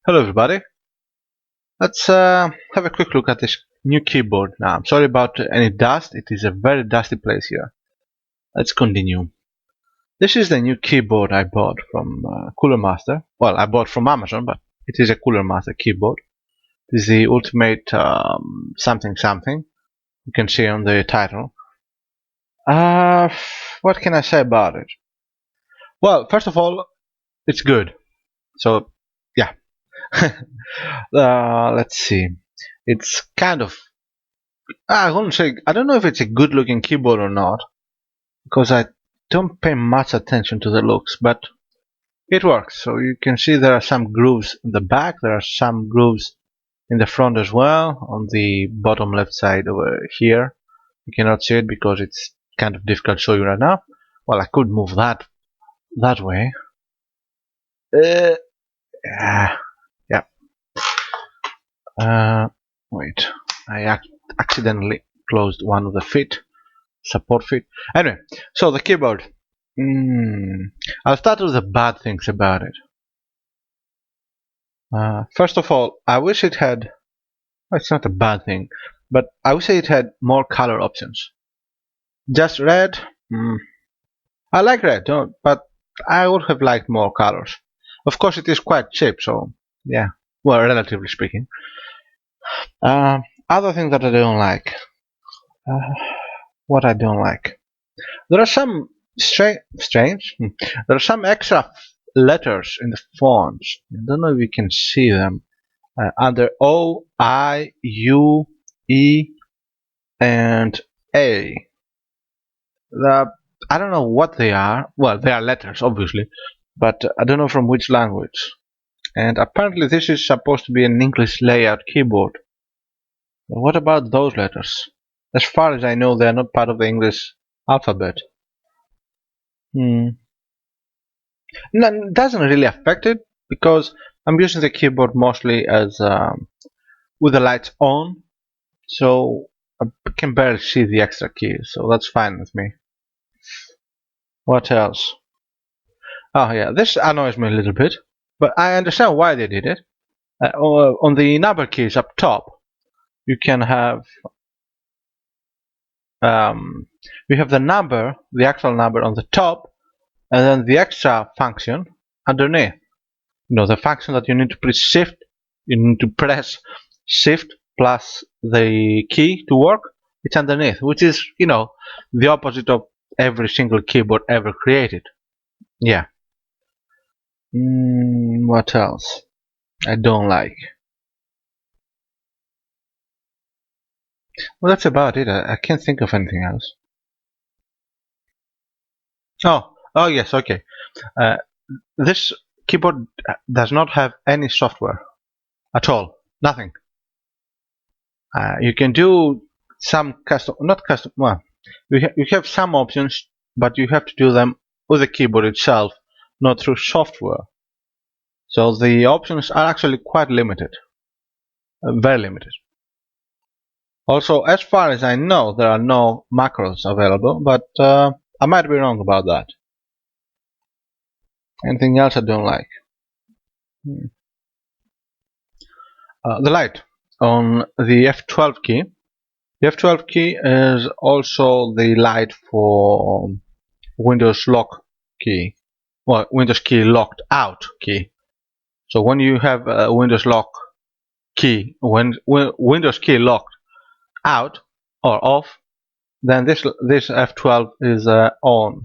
Hello everybody. Let's have a quick look at this new keyboard now. I'm sorry about any dust. It is a very dusty place here. Let's continue. This is the new keyboard I bought from Cooler Master. Well, I bought from Amazon, but it is a Cooler Master keyboard. This is the Ultimate something something. You can see on the title. What can I say about it? Well, first of all, it's good. So, yeah. Let's see. It's kind of I wouldn't say I don't know if it's a good looking keyboard or not because I don't pay much attention to the looks, but it works. So you can see there are some grooves in the back, there are some grooves in the front as well on the bottom left side over here. You cannot see it because it's kind of difficult to show you right now. Well, I could move that way. Yeah, yeah. Wait, I accidentally closed one of the feet. Support feet. Anyway, so the keyboard. I'll start with the bad things about it. First of all, I wish it had. Well, it's not a bad thing, but I wish it had more color options. Just red. I like red, but I would have liked more colors. Of course, it is quite cheap, so yeah. Well, relatively speaking. Other things that I don't like. Uh, what I don't like. There are some strange. There are some extra letters in the fonts. I don't know if you can see them under O, I, U, E, and A. The, I don't know what they are. Well, they are letters, obviously, but I don't know from which language. And apparently, this is supposed to be an English layout keyboard. But what about those letters? As far as I know, they are not part of the English alphabet. Hmm. No, it doesn't really affect it because I'm using the keyboard mostly as with the lights on, so I can barely see the extra keys, so that's fine with me. What else? Oh yeah, this annoys me a little bit, but I understand why they did it. On the number keys up top, you can have you have the number, the actual number on the top, and then the extra function underneath. You know, the function that you need to press shift, you need to press shift plus the key to work. It's underneath, which is, you know, the opposite of every single keyboard ever created. Yeah. What else? I don't like. Well, that's about it. I can't think of anything else. Oh yes, okay. Uh, this keyboard does not have any software at all. Nothing. You can do some custom, not custom. Well, you have some options, but you have to do them with the keyboard itself, not through software. So the options are actually quite limited, very limited. Also, as far as I know, there are no macros available, but I might be wrong about that. Anything else I don't like? The light on the F12 key. The F12 key is also the light for Windows lock key. Well, Windows key locked out key. So when you have a Windows lock key, when Windows key locked out or off, then this F12 is on,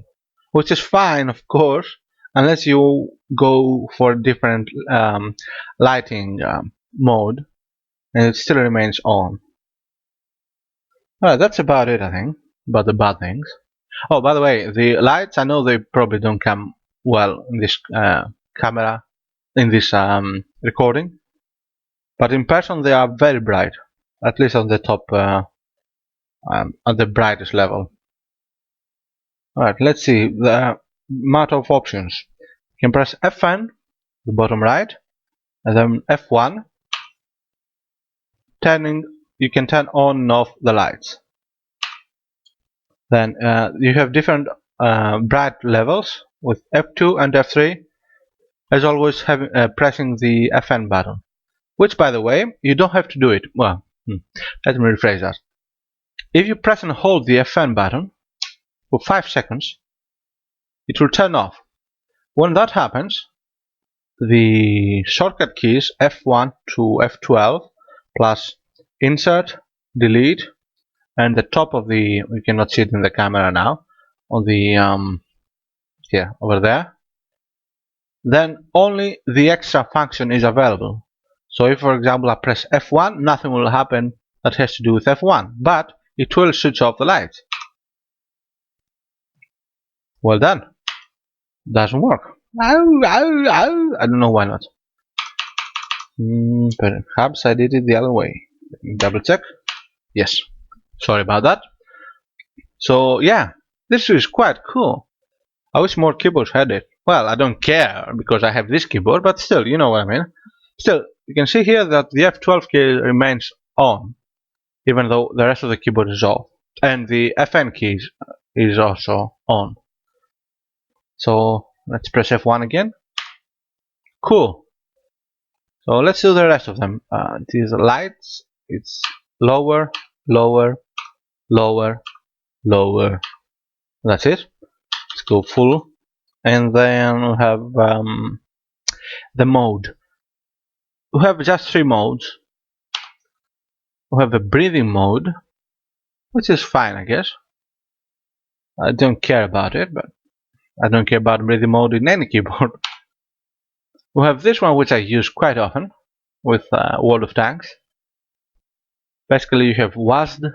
which is fine, of course, unless you go for a different lighting mode, and it still remains on. Alright, that's about it, I think, about the bad things. Oh, by the way, the lights, I know they probably don't come well in this camera, in this recording, but in person they are very bright, at least on the top, at the brightest level. Alright, let's see the amount of options. You can press Fn, the bottom right, and then F1. You can turn on and off the lights. Then you have different bright levels with F2 and F3. as always pressing the FN button, which by the way, you don't have to do it. Well, let me rephrase that. If you press and hold the FN button for 5 seconds, it will turn off. When that happens, the shortcut keys F1 to F12 plus insert, delete, and the top of the, we cannot see it in the camera now, on the yeah, over there, then only the extra function is available. So if, for example, I press F1, nothing will happen that has to do with F1, but it will switch off the lights. Well done. Doesn't work. I don't know why not. Perhaps I did it the other way. Let me double check. Yes. Sorry about that. So yeah, this is quite cool. I wish more keyboards had it. Well, I don't care because I have this keyboard, but still, you know what I mean. Still, you can see here that the F12 key remains on, even though the rest of the keyboard is off. And the FN key is also on. So let's press F1 again. Cool. So let's do the rest of them. These lights, it's lower, lower, lower, lower. That's it. Let's go full. And then we have the mode. We have just 3 modes. We have a breathing mode, which is fine, I guess. I don't care about it, but I don't care about breathing mode in any keyboard. We have this one, which I use quite often with World of Tanks. Basically, you have WASD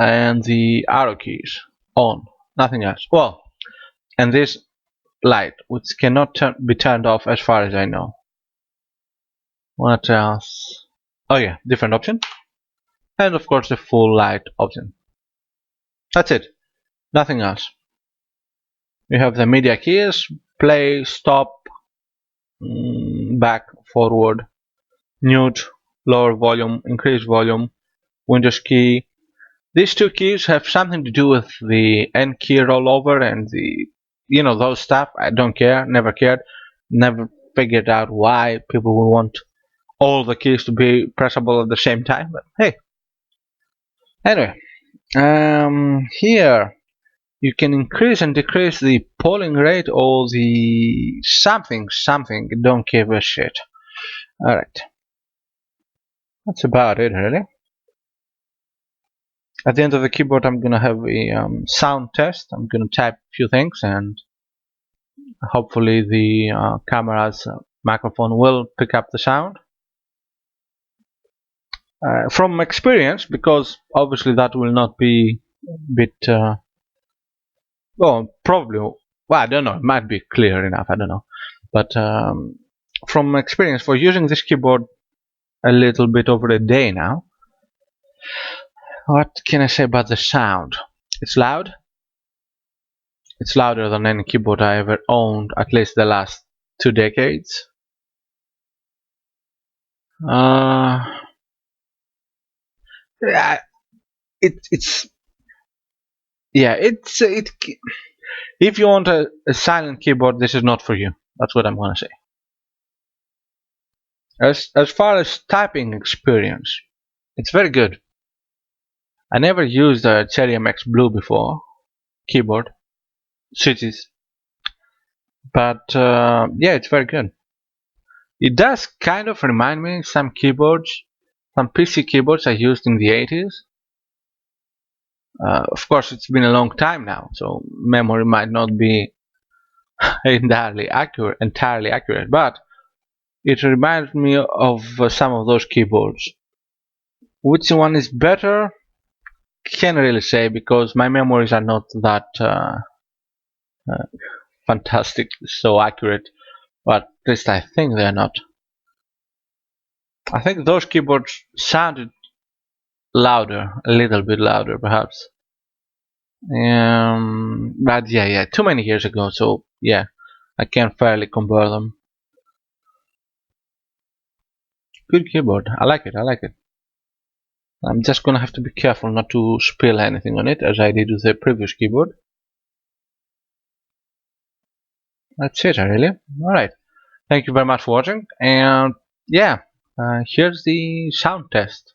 and the arrow keys on, nothing else. Well, and this light, which cannot be turned off as far as I know. What else? Oh yeah, different option. And of course the full light option. That's it. Nothing else. You have the media keys, play, stop, back, forward, mute, lower volume, increase volume, Windows key. These 2 keys have something to do with the N key rollover and the, you know, those stuff. I don't care, never cared, never figured out why people would want all the keys to be pressable at the same time, but hey. Anyway, here you can increase and decrease the polling rate or the something, don't give a shit. Alright. That's about it, really. At the end of the keyboard, I'm gonna have a sound test. I'm gonna type a few things and hopefully the camera's microphone will pick up the sound. From experience, because obviously that will not be a bit, well, probably, well, I don't know, it might be clear enough, I don't know. But from experience, for using this keyboard a little bit over a day now, what can I say about the sound? It's loud. It's louder than any keyboard I ever owned, at least the last 2 decades. Yeah, it's if you want a silent keyboard, this is not for you. That's what I'm gonna say. As far as typing experience, it's very good. I never used a Cherry MX Blue before keyboard switches, but yeah, it's very good. It does kind of remind me some keyboards, some PC keyboards I used in the 80s. Of course, it's been a long time now, so memory might not be entirely accurate, but it reminds me of some of those keyboards. Which one is better? Can't really say because my memories are not that fantastic, so accurate, but at least I think they're not. I think those keyboards sounded louder, a little bit louder perhaps. But yeah, too many years ago, so yeah, I can't fairly compare them. Good keyboard, I like it. I'm just gonna have to be careful not to spill anything on it, as I did with the previous keyboard. That's it, really. Alright. Thank you very much for watching, and yeah, here's the sound test.